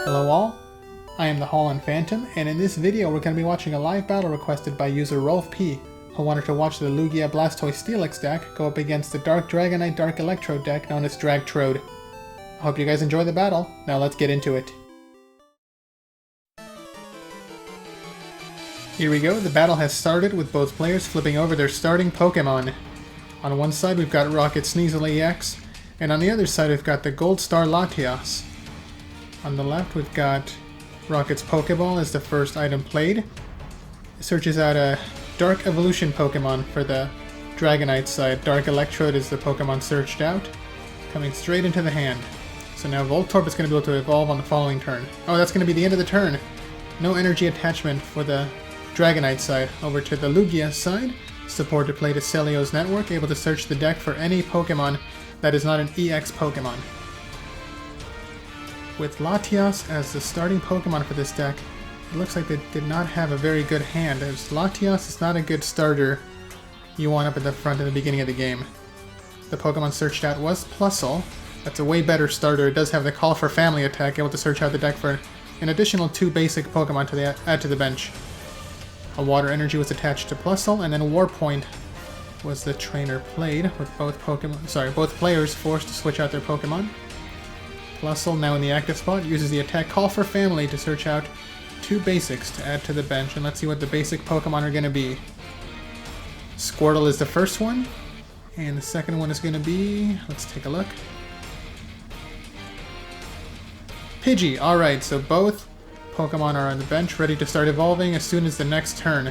Hello all, I am the Holland Phantom, and in this video we're going to be watching a live battle requested by user Rolf P, who wanted to watch the Lugia Blastoise Steelix deck go up against the Dark Dragonite Dark Electrode deck known as DragTrode. I hope you guys enjoy the battle. Now let's get into it. Here we go, the battle has started with both players flipping over their starting Pokemon. On one side we've got Rocket Sneasel EX, and on the other side we've got the Gold Star Latias. On the left we've got Rocket's Pokeball as the first item played. It searches out a Dark Evolution Pokemon for the Dragonite side. Dark Electrode is the Pokemon searched out, coming straight into the hand. So now Voltorb is going to be able to evolve on the following turn. Oh, that's going to be the end of the turn. No energy attachment for the Dragonite side. Over to the Lugia side. Support played a Celio's Network, able to search the deck for any Pokemon that is not an EX Pokemon. With Latias as the starting Pokemon for this deck, it looks like they did not have a very good hand, as Latias is not a good starter you want up at the front in the beginning of the game. The Pokemon searched out was Plusle. That's a way better starter. It does have the Call for Family attack, able to search out the deck for an additional 2 basic Pokemon to add to the bench. A Water Energy was attached to Plusle, and then Warpoint was the trainer played, with both players forced to switch out their Pokemon. Plusle, now in the active spot, uses the attack Call for Family to search out 2 basics to add to the bench, and let's see what the basic Pokemon are going to be. Squirtle is the first one, and the second one is going to be... let's take a look. Pidgey. Alright, so both Pokemon are on the bench, ready to start evolving as soon as the next turn.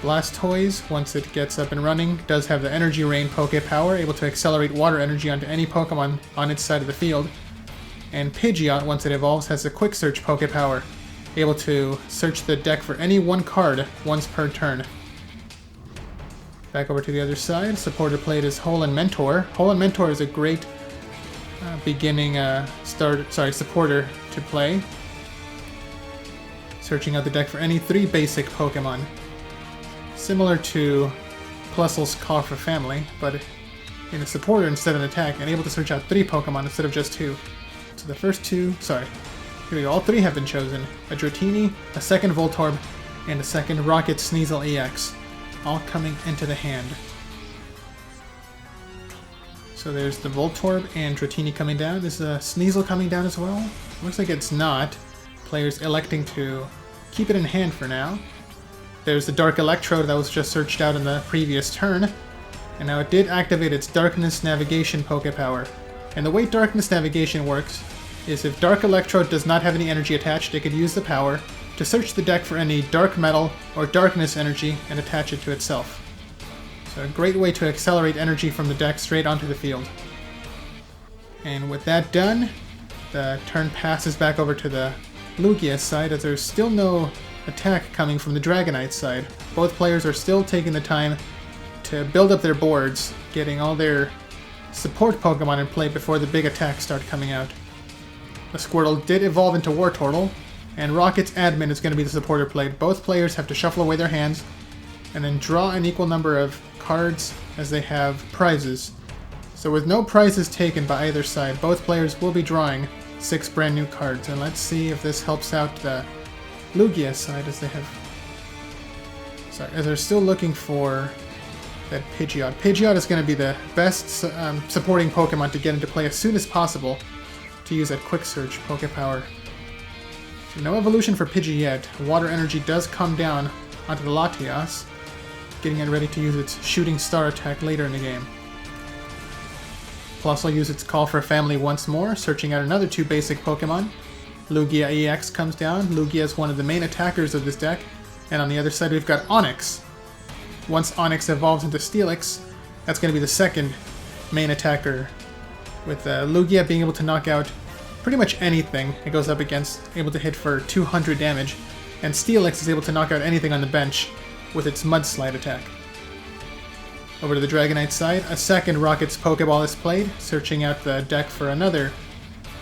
Blastoise, once it gets up and running, does have the Energy Rain Poke Power, able to accelerate water energy onto any Pokemon on its side of the field. And Pidgeot, once it evolves, has the Quick Search Poke Power, able to search the deck for any one card once per turn. Back over to the other side, supporter played is Hole and Mentor. Hole and Mentor is a great beginning supporter to play, searching out the deck for any 3 basic Pokemon. Similar to Plusle's Call for Family, but in a supporter instead of an attack, and able to search out 3 Pokemon instead of just 2. So the first 2, here we go, all 3 have been chosen. A Dratini, a second Voltorb, and a second Rocket Sneasel EX, all coming into the hand. So there's the Voltorb and Dratini coming down. Is the Sneasel coming down as well? Looks like it's not. Players electing to keep it in hand for now. There's the Dark Electrode that was just searched out in the previous turn, and now it did activate its Darkness Navigation Poke Power. And the way Darkness Navigation works is if Dark Electrode does not have any energy attached, it could use the power to search the deck for any Dark Metal or Darkness energy and attach it to itself. So a great way to accelerate energy from the deck straight onto the field. And with that done, the turn passes back over to the Lugia side, as there's still no attack coming from the Dragonite side. Both players are still taking the time to build up their boards, getting all their support Pokemon in play before the big attacks start coming out. The Squirtle did evolve into Wartortle, and Rocket's Admin is going to be the supporter played. Both players have to shuffle away their hands and then draw an equal number of cards as they have prizes. So with no prizes taken by either side, both players will be drawing 6 brand new cards, and let's see if this helps out the Lugia side as they're still looking for that Pidgeot. Pidgeot is going to be the best supporting Pokemon to get into play as soon as possible to use that Quick Search Poke Power. So no evolution for Pidgey yet. Water Energy does come down onto the Latias, getting it ready to use its Shooting Star attack later in the game. Plus will use its Call for Family once more, searching out another 2 basic Pokemon. Lugia EX comes down. Lugia is one of the main attackers of this deck. And on the other side we've got Onix. Once Onix evolves into Steelix, that's going to be the second main attacker, with Lugia being able to knock out pretty much anything it goes up against, able to hit for 200 damage, and Steelix is able to knock out anything on the bench with its Mudslide attack. Over to the Dragonite side, a second Rocket's Pokeball is played, searching out the deck for another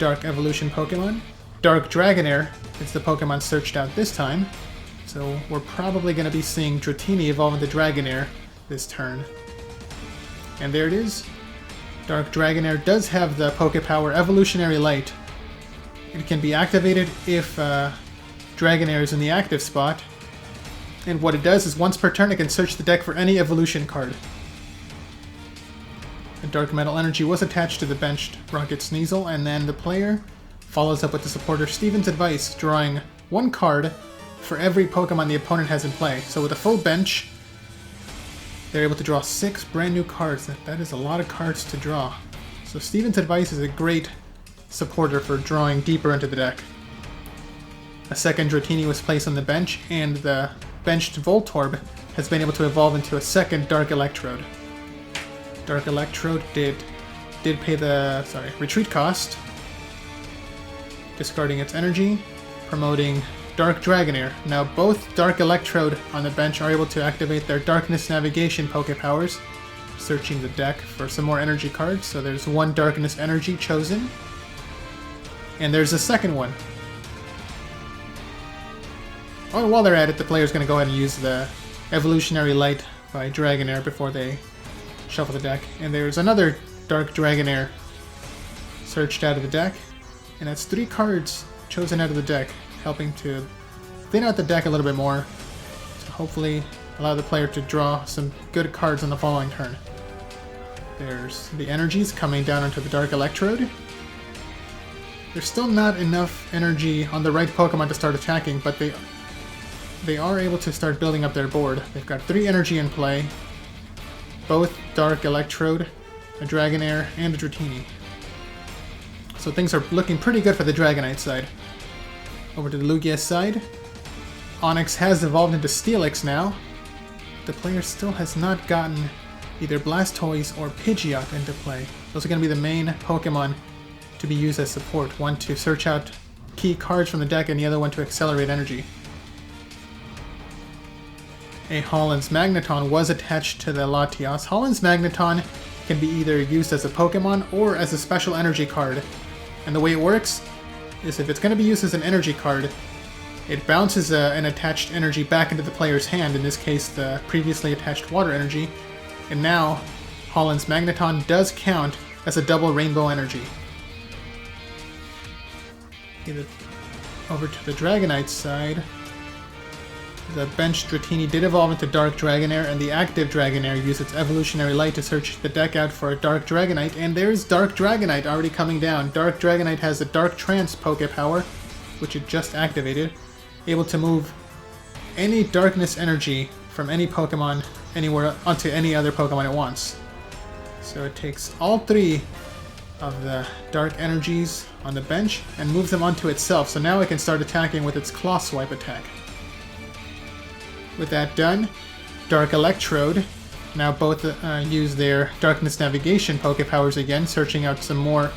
Dark Evolution Pokemon. Dark Dragonair is the Pokemon searched out this time, so we're probably going to be seeing Dratini evolve into Dragonair this turn. And there it is. Dark Dragonair does have the Poke Power Evolutionary Light, It can be activated if Dragonair is in the active spot. And what it does is once per turn it can search the deck for any evolution card. The Dark Metal Energy was attached to the benched Rocket Sneasel, and then the player follows up with the supporter Steven's Advice, drawing one card for every Pokemon the opponent has in play. So with a full bench, they're able to draw 6 brand new cards. That is a lot of cards to draw. So Steven's Advice is a great supporter for drawing deeper into the deck. A second Dratini was placed on the bench, and the benched Voltorb has been able to evolve into a second Dark Electrode. Dark Electrode did pay the retreat cost, discarding its energy, promoting Dark Dragonair. Now both Dark Electrode on the bench are able to activate their Darkness Navigation Poké Powers, searching the deck for some more energy cards. So there's one Darkness Energy chosen, and there's a second one. Oh, while they're at it, the player's going to go ahead and use the Evolutionary Light by Dragonair before they shuffle the deck. And there's another Dark Dragonair searched out of the deck, and that's 3 cards chosen out of the deck, helping to thin out the deck a little bit more to hopefully allow the player to draw some good cards on the following turn. There's the energies coming down onto the Dark Electrode. There's still not enough energy on the right Pokemon to start attacking, but they are able to start building up their board. They've got 3 energy in play, both Dark Electrode, a Dragonair, and a Dratini. So things are looking pretty good for the Dragonite side. Over to the Lugia side, Onix has evolved into Steelix now. The player still has not gotten either Blastoise or Pidgeot into play. Those are going to be the main Pokemon to be used as support. One to search out key cards from the deck, and the other one to accelerate energy. A Holland's Magneton was attached to the Latias. Holland's Magneton can be either used as a Pokemon or as a special energy card. And the way it works is if it's going to be used as an energy card, it bounces an attached energy back into the player's hand, in this case the previously attached water energy, and now Holland's Magneton does count as a double rainbow energy. Over to the Dragonite side, the benched Dratini did evolve into Dark Dragonair, and the active Dragonair used its Evolutionary Light to search the deck out for a Dark Dragonite, and there's Dark Dragonite already coming down. Dark Dragonite has a Dark Trance Poké Power, which it just activated, able to move any Darkness energy from any Pokemon anywhere onto any other Pokemon it wants. So it takes all 3 of the Dark Energies on the bench and moves them onto itself, so now it can start attacking with its Claw Swipe attack. With that done, Dark Electrode now both use their Darkness Navigation Poké Powers again, searching out some more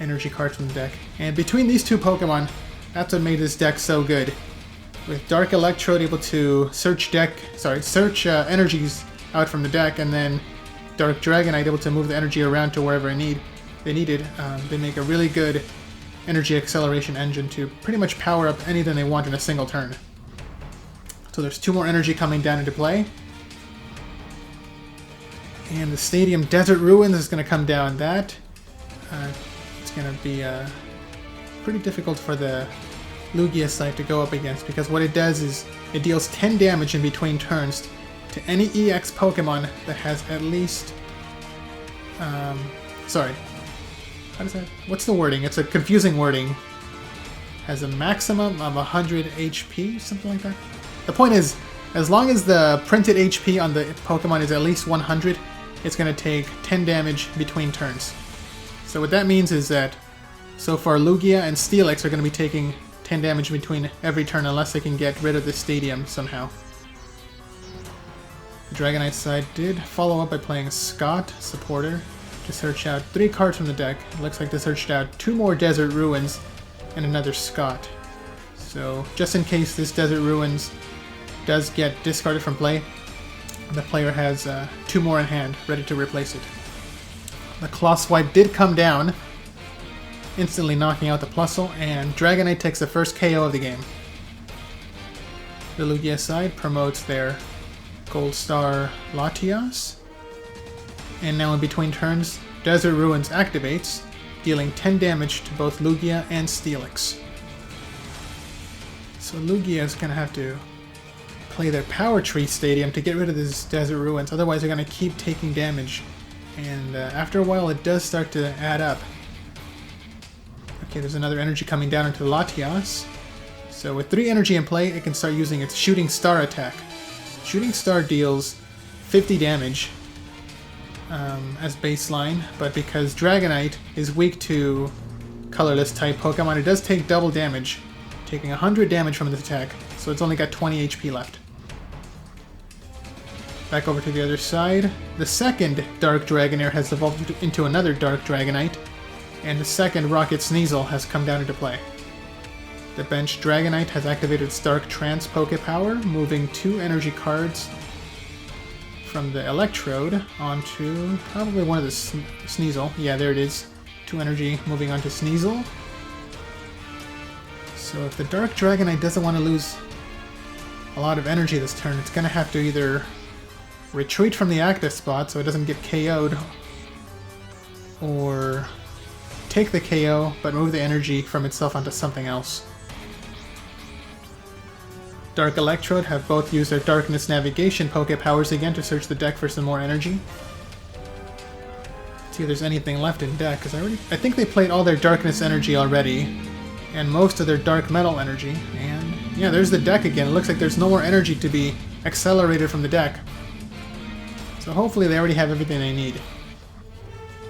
energy cards from the deck. And between these 2 Pokemon, that's what made this deck so good. With Dark Electrode able to search energies out from the deck, and then Dark Dragonite able to move the energy around to wherever they needed, they make a really good energy acceleration engine to pretty much power up anything they want in a single turn. So there's 2 more energy coming down into play. And the Stadium Desert Ruins is going to come down. It's going to be pretty difficult for the Lugia side to go up against, because what it does is it deals 10 damage in between turns to any EX Pokemon that has at least... what's the wording? It's a confusing wording. Has a maximum of 100 HP, something like that. The point is, as long as the printed HP on the Pokemon is at least 100, it's going to take 10 damage between turns. So what that means is that, so far Lugia and Steelix are going to be taking 10 damage between every turn unless they can get rid of the Stadium somehow. The Dragonite side did follow up by playing Scott, supporter, to search out 3 cards from the deck. It looks like they searched out 2 more Desert Ruins and another Scott. So just in case this Desert Ruins does get discarded from play, the player has 2 more in hand, ready to replace it. The Claw Swipe did come down, instantly knocking out the Plusle, and Dragonite takes the first KO of the game. The Lugia side promotes their Gold Star Latias, and now in between turns, Desert Ruins activates, dealing 10 damage to both Lugia and Steelix. So Lugia is going to have to play their Power Tree Stadium to get rid of this Desert Ruins, otherwise they're going to keep taking damage. And after a while it does start to add up. Okay, there's another energy coming down into Latias. So with 3 energy in play, it can start using its Shooting Star attack. Shooting Star deals 50 damage as baseline, but because Dragonite is weak to colorless type Pokemon, it does take double damage, taking 100 damage from this attack, so it's only got 20 HP left. Back over to the other side. The second Dark Dragonair has evolved into another Dark Dragonite, and the second Rocket Sneasel has come down into play. The bench Dragonite has activated its Dark Trance Poke Power, moving 2 energy cards from the Electrode onto probably one of the Sneasel. Yeah, there it is. 2 energy moving onto Sneasel. So if the Dark Dragonite doesn't want to lose a lot of energy this turn, it's going to have to either retreat from the active spot so it doesn't get KO'd, or take the KO but move the energy from itself onto something else. Dark Electrode have both used their Darkness Navigation Poke Powers again to search the deck for some more energy. Let's see if there's anything left in deck, because I think they played all their Darkness energy already, and most of their Dark Metal energy, and yeah, there's the deck again. It looks like there's no more energy to be accelerated from the deck. So hopefully they already have everything they need.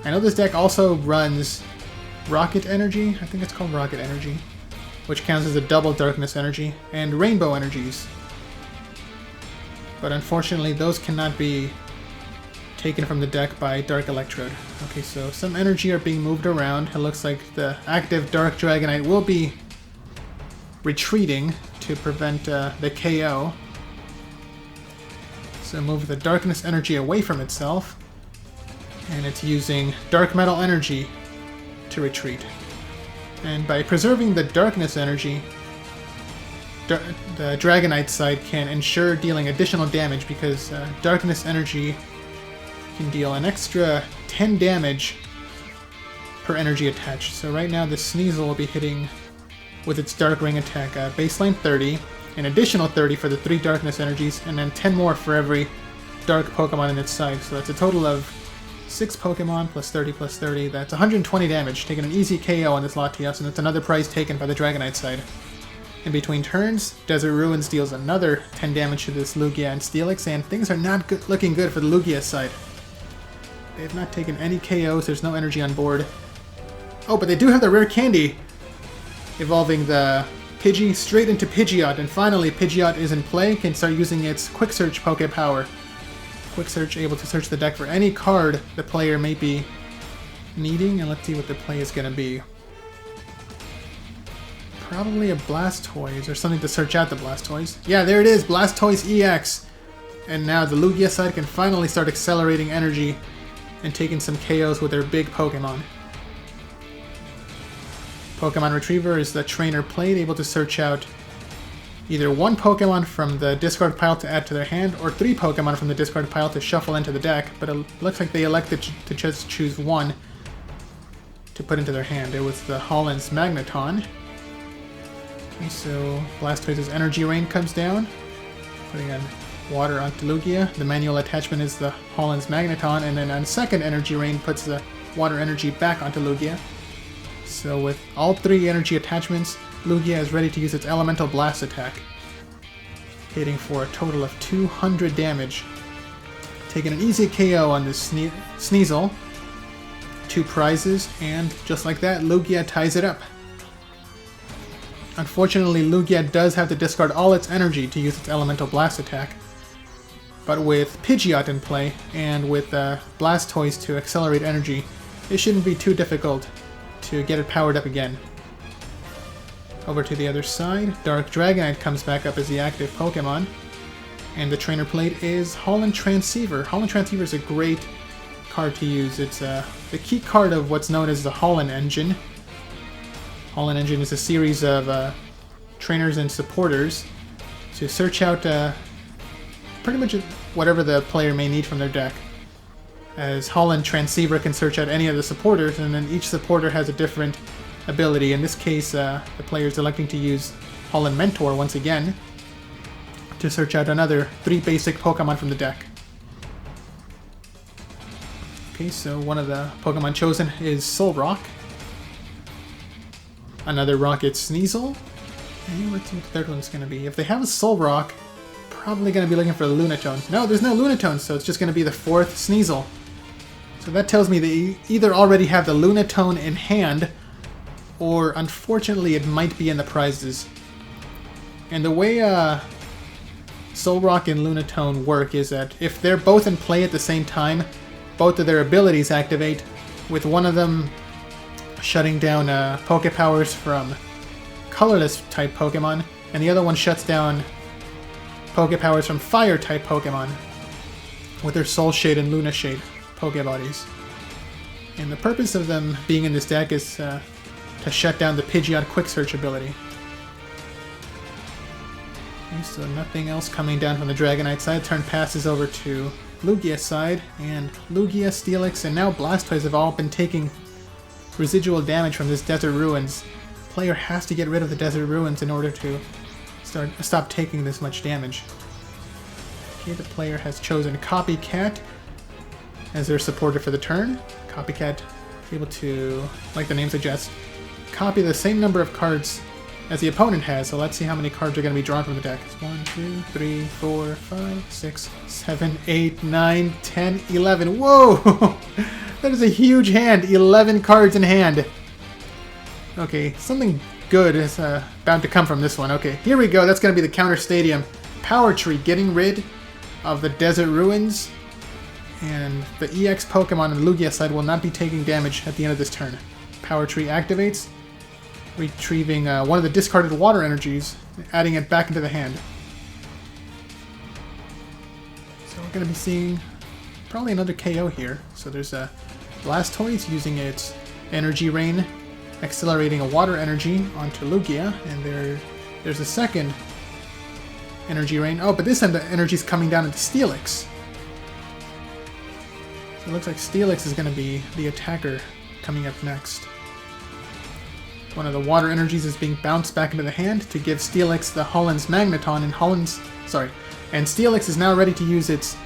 I know this deck also runs Rocket Energy, I think it's called Rocket Energy, which counts as a double Darkness energy, and Rainbow energies. But unfortunately, those cannot be taken from the deck by Dark Electrode. Okay, so some energy are being moved around. It looks like the active Dark Dragonite will be retreating to prevent the KO. So move the Darkness energy away from itself, and it's using Dark Metal energy to retreat. And by preserving the Darkness energy, the Dragonite side can ensure dealing additional damage, because Darkness energy can deal an extra 10 damage per energy attached. So right now the Sneasel will be hitting with its Dark Ring attack baseline 30, an additional 30 for the 3 Darkness energies, and then 10 more for every Dark Pokemon in its side. So that's a total of 6 Pokemon plus 30, that's 120 damage, taking an easy KO on this Latias, and that's another prize taken by the Dragonite side. In between turns, Desert Ruins deals another 10 damage to this Lugia and Steelix, and things are not looking good for the Lugia side. They have not taken any KOs, there's no energy on board. Oh, but they do have the rare candy, evolving the Pidgey straight into Pidgeot, and finally Pidgeot is in play, can start using its Quick Search Poke Power. Quick Search able to search the deck for any card the player may be needing, and let's see what the play is going to be. Probably a Blastoise, or something to search out the Blastoise. Yeah, there it is, Blastoise EX! And now the Lugia side can finally start accelerating energy and taking some KOs with their big Pokemon. Pokemon Retriever is the trainer played, able to search out either 1 Pokemon from the discard pile to add to their hand, or 3 Pokemon from the discard pile to shuffle into the deck, but it looks like they elected to just choose 1 to put into their hand. It was the Holland's Magneton. Okay, so Blastoise's Energy Rain comes down, putting on water onto Lugia. The manual attachment is the Holland's Magneton, and then on second Energy Rain puts the water energy back onto Lugia. So with all 3 energy attachments, Lugia is ready to use its Elemental Blast attack, hitting for a total of 200 damage, taking an easy KO on this Sneasel. 2 prizes, and just like that, Lugia ties it up. Unfortunately, Lugia does have to discard all its energy to use its Elemental Blast attack, but with Pidgeot in play, and with Blastoise to accelerate energy, it shouldn't be too difficult to get it powered up again. Over to the other side, Dark Dragonite comes back up as the active Pokemon, and the trainer played is Holland Transceiver. Holland Transceiver is a great card to use. It's the key card of what's known as the Holland Engine. Holland Engine is a series of trainers and supporters to search out pretty much whatever the player may need from their deck. as Holland Transceiver can search out any of the supporters, and then each supporter has a different ability. In this case, the player is electing to use Holland Mentor once again to search out another 3 basic Pokemon from the deck. Okay, so one of the Pokemon chosen is Solrock. Another Rocket Sneasel. And let's see what the third one's going to be. If they have a Solrock, probably going to be looking for a Lunatone. No, there's no Lunatone, so it's just going to be the 4th Sneasel. So that tells me they either already have the Lunatone in hand, or unfortunately it might be in the prizes. And the way Solrock and Lunatone work is that if they're both in play at the same time, both of their abilities activate, with one of them shutting down Poke Powers from colorless type Pokemon, and the other one shuts down Poke Powers from fire type Pokemon with their Soul Shade and Luna Shade Poke Bodies. And the purpose of them being in this deck is to shut down the Pidgeot Quick Search ability. Okay, so nothing else coming down from the Dragonite side. Turn passes over to Lugia side, and Lugia, Steelix, and now Blastoise have all been taking residual damage from this Desert Ruins. The player has to get rid of the Desert Ruins in order to stop taking this much damage. Okay, the player has chosen Copycat as their supporter for the turn. Copycat is able to, like the name suggests, copy the same number of cards as the opponent has. So let's see how many cards are going to be drawn from the deck. It's 1, 2, 3, 4, 5, 6, 7, 8, 9, 10, 11. Whoa! That is a huge hand. 11 cards in hand. Okay, something good is bound to come from this one. Okay, here we go. That's going to be the counter stadium. Power Tree getting rid of the Desert Ruins. And the EX Pokemon on the Lugia side will not be taking damage at the end of this turn. Power Tree activates, retrieving one of the discarded water energies, adding it back into the hand. So we're going to be seeing probably another KO here. So there's a Blastoise using its Energy Rain, accelerating a water energy onto Lugia, and there's a second Energy Rain. Oh, but this time the energy is coming down into Steelix. So it looks like Steelix is going to be the attacker coming up next. One of the water energies is being bounced back into the hand to give Steelix the Holland's Magneton, and Steelix is now ready to use its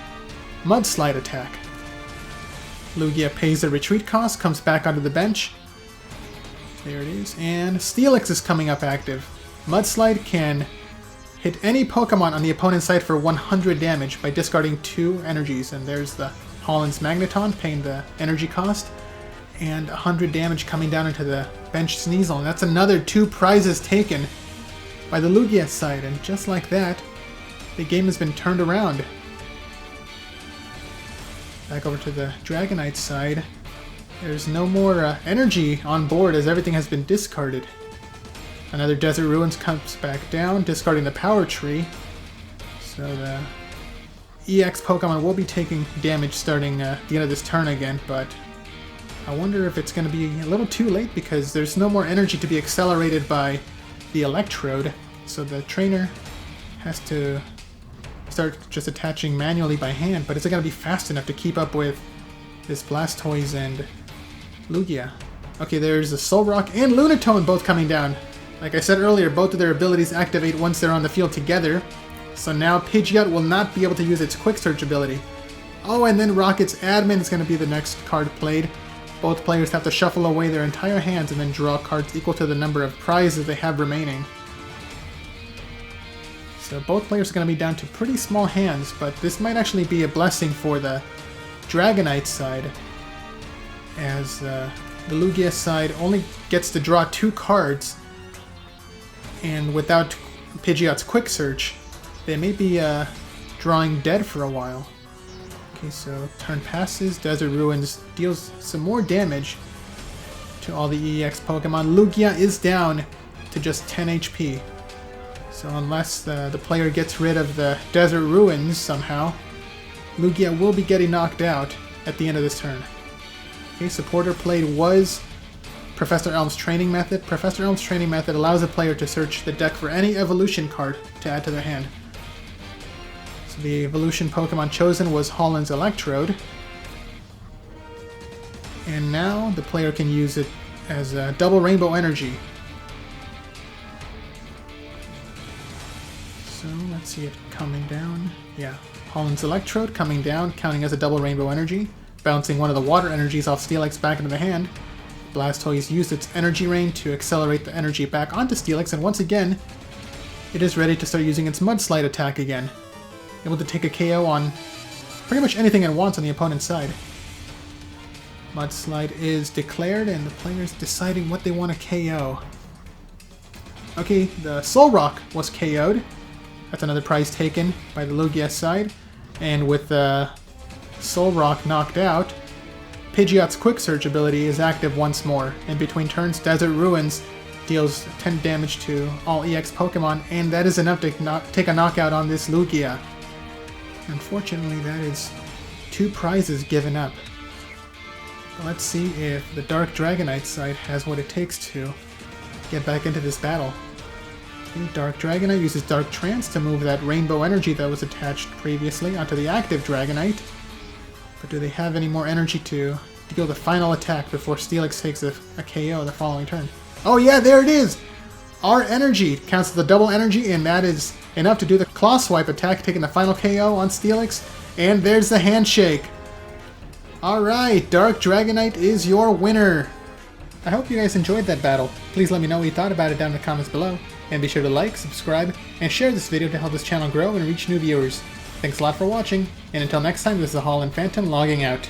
Mudslide attack. Lugia pays the retreat cost, comes back onto the bench. There it is, and Steelix is coming up active. Mudslide can hit any Pokemon on the opponent's side for 100 damage by discarding 2 energies, and there's the Holland's Magneton paying the energy cost, and 100 damage coming down into the bench Sneasel, and that's another 2 prizes taken by the Lugia side, and just like that, the game has been turned around. Back over to the Dragonite side, there's no more energy on board as everything has been discarded. Another Desert Ruins comes back down, discarding the Power Tree, so the EX Pokemon will be taking damage starting the end of this turn again, but I wonder if it's going to be a little too late because there's no more energy to be accelerated by the Electrode, so the trainer has to start just attaching manually by hand, but is it going to be fast enough to keep up with this Blastoise and Lugia? Okay, there's a Solrock and Lunatone both coming down. Like I said earlier, both of their abilities activate once they're on the field together. So now Pidgeot will not be able to use its Quick Search ability. Oh, and then Rocket's Admin is going to be the next card played. Both players have to shuffle away their entire hands and then draw cards equal to the number of prizes they have remaining. So both players are going to be down to pretty small hands, but this might actually be a blessing for the Dragonite side, as the Lugia side only gets to draw 2 cards, and without Pidgeot's Quick Search, they may be drawing dead for a while. Okay, so turn passes, Desert Ruins deals some more damage to all the EX Pokemon. Lugia is down to just 10 HP. So unless the player gets rid of the Desert Ruins somehow, Lugia will be getting knocked out at the end of this turn. Okay, supporter played was Professor Elm's Training Method. Professor Elm's Training Method allows a player to search the deck for any evolution card to add to their hand. So the evolution Pokemon chosen was Holland's Electrode. And now the player can use it as a double rainbow energy. So let's see it coming down. Yeah, Holland's Electrode coming down, counting as a double rainbow energy, bouncing one of the water energies off Steelix back into the hand. Blastoise used its energy rain to accelerate the energy back onto Steelix, and once again, it is ready to start using its Mudslide attack again. Able to take a KO on pretty much anything it wants on the opponent's side. Mudslide is declared, and the player's deciding what they want to KO. Okay, the Soul Rock was KO'd. That's another prize taken by the Lugia side. And with the Soul Rock knocked out, Pidgeot's Quick Search ability is active once more. In between turns, Desert Ruins deals 10 damage to all EX Pokemon, and that is enough to take a knockout on this Lugia. Unfortunately, that is 2 prizes given up. Let's see if the Dark Dragonite side has what it takes to get back into this battle. Okay, Dark Dragonite uses Dark Trance to move that rainbow energy that was attached previously onto the active Dragonite. But do they have any more energy to deal the final attack before Steelix takes a KO the following turn? Oh yeah, there it is! Our energy counts as the double energy, and that is enough to do the Claw Swipe attack, taking the final KO on Steelix. And there's the handshake! Alright, Dark Dragonite is your winner! I hope you guys enjoyed that battle. Please let me know what you thought about it down in the comments below. And be sure to like, subscribe, and share this video to help this channel grow and reach new viewers. Thanks a lot for watching, and until next time, this is the Holland Phantom logging out.